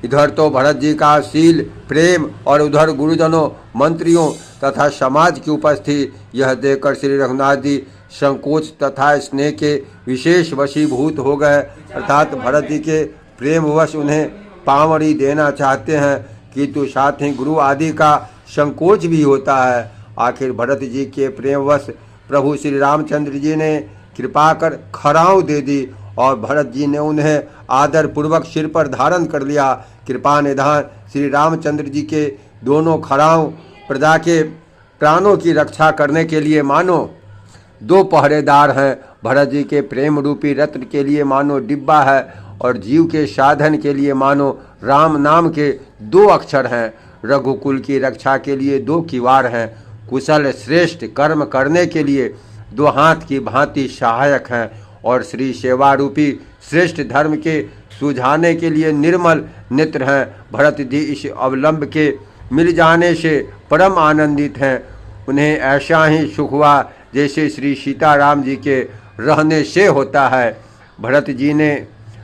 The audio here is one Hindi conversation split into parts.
इधर तो भरत जी का शील प्रेम और उधर गुरुजनों मंत्रियों तथा समाज की उपस्थिति यह देखकर श्री रघुनाथ जी संकोच तथा स्नेह के विशेष वशीभूत हो गए। अर्थात भरत जी के प्रेमवश उन्हें पावड़ी देना चाहते हैं, किंतु साथ ही गुरु आदि का संकोच भी होता है। आखिर भरत जी के प्रेमवश प्रभु श्री रामचंद्र जी ने कृपा कर खराव दे दी और भरत जी ने उन्हें आदर पूर्वक सिर पर धारण कर लिया। कृपा निधान श्री रामचंद्र जी के दोनों खराव प्रजा के प्राणों की रक्षा करने के लिए मानो दो पहरेदार हैं। भरत जी के प्रेम रूपी रत्न के लिए मानो डिब्बा है और जीव के साधन के लिए मानो राम नाम के दो अक्षर हैं। रघुकुल की रक्षा के लिए दो किवाड़ हैं। कुशल श्रेष्ठ कर्म करने के लिए दो हाथ की भांति सहायक हैं और श्री सेवा रूपी श्रेष्ठ धर्म के सुझाने के लिए निर्मल नेत्र हैं। भरत जी इस अवलंब के मिल जाने से परम आनंदित हैं। उन्हें ऐसा ही सुख हुआ जैसे श्री सीताराम जी के रहने से होता है। भरत जी ने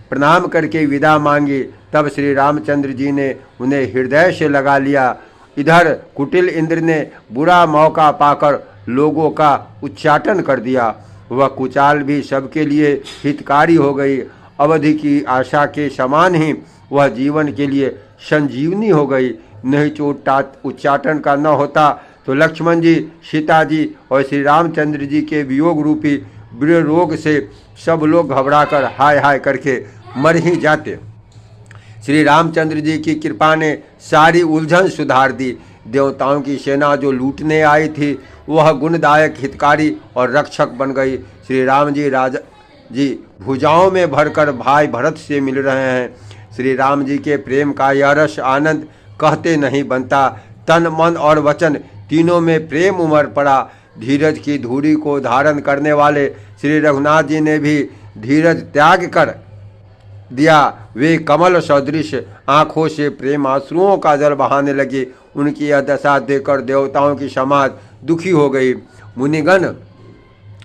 प्रणाम करके विदा मांगी, तब श्री रामचंद्र जी ने उन्हें हृदय से लगा लिया। इधर कुटिल इंद्र ने बुरा मौका पाकर लोगों का उच्चाटन कर दिया। वह कुचाल भी सबके लिए हितकारी हो गई। अवधि की आशा के समान ही वह जीवन के लिए संजीवनी हो गई। नहीं चोट उच्चाटन का न होता तो लक्ष्मण जी, सीता जी और श्री रामचंद्र जी के वियोग रूपी बृह रोग से सब लोग घबराकर हाय हाय करके मर ही जाते। श्री रामचंद्र जी की कृपा ने सारी उलझन सुधार दी। देवताओं की सेना जो लूटने आई थी वह गुणदायक हितकारी और रक्षक बन गई। श्री राम जी राजा जी भुजाओं में भरकर भाई भरत से मिल रहे हैं। श्री राम जी के प्रेम का यह रस आनंद कहते नहीं बनता। तन मन और वचन तीनों में प्रेम उमड़ पड़ा। धीरज की धूरी को धारण करने वाले श्री रघुनाथ जी ने भी धीरज त्याग कर दिया। वे कमल सदृश आँखों से प्रेम आंसुओं का जल बहाने लगे। उनकी यह दशा देखकर देवताओं की समाज दुखी हो गई। मुनिगण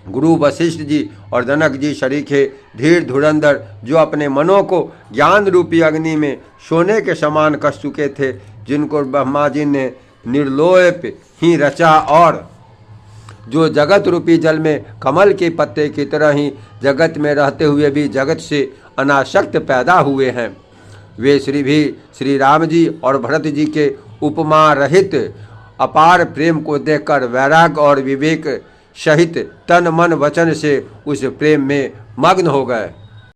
गुरु वशिष्ठ जी और जनक जी शरीके धीर धुरंधर जो अपने मनों को ज्ञान रूपी अग्नि में सोने के समान कस चुके थे, जिनको ब्रह्मा जी ने निर्लोप ही रचा और जो जगत रूपी जल में कमल के पत्ते की तरह ही जगत में रहते हुए भी जगत से अनासक्त पैदा हुए हैं, वे श्री राम जी और भरत जी के उपमा रहित अपार प्रेम को देखकर वैराग्य और विवेक सहित तन मन वचन से उस प्रेम में मग्न हो गए।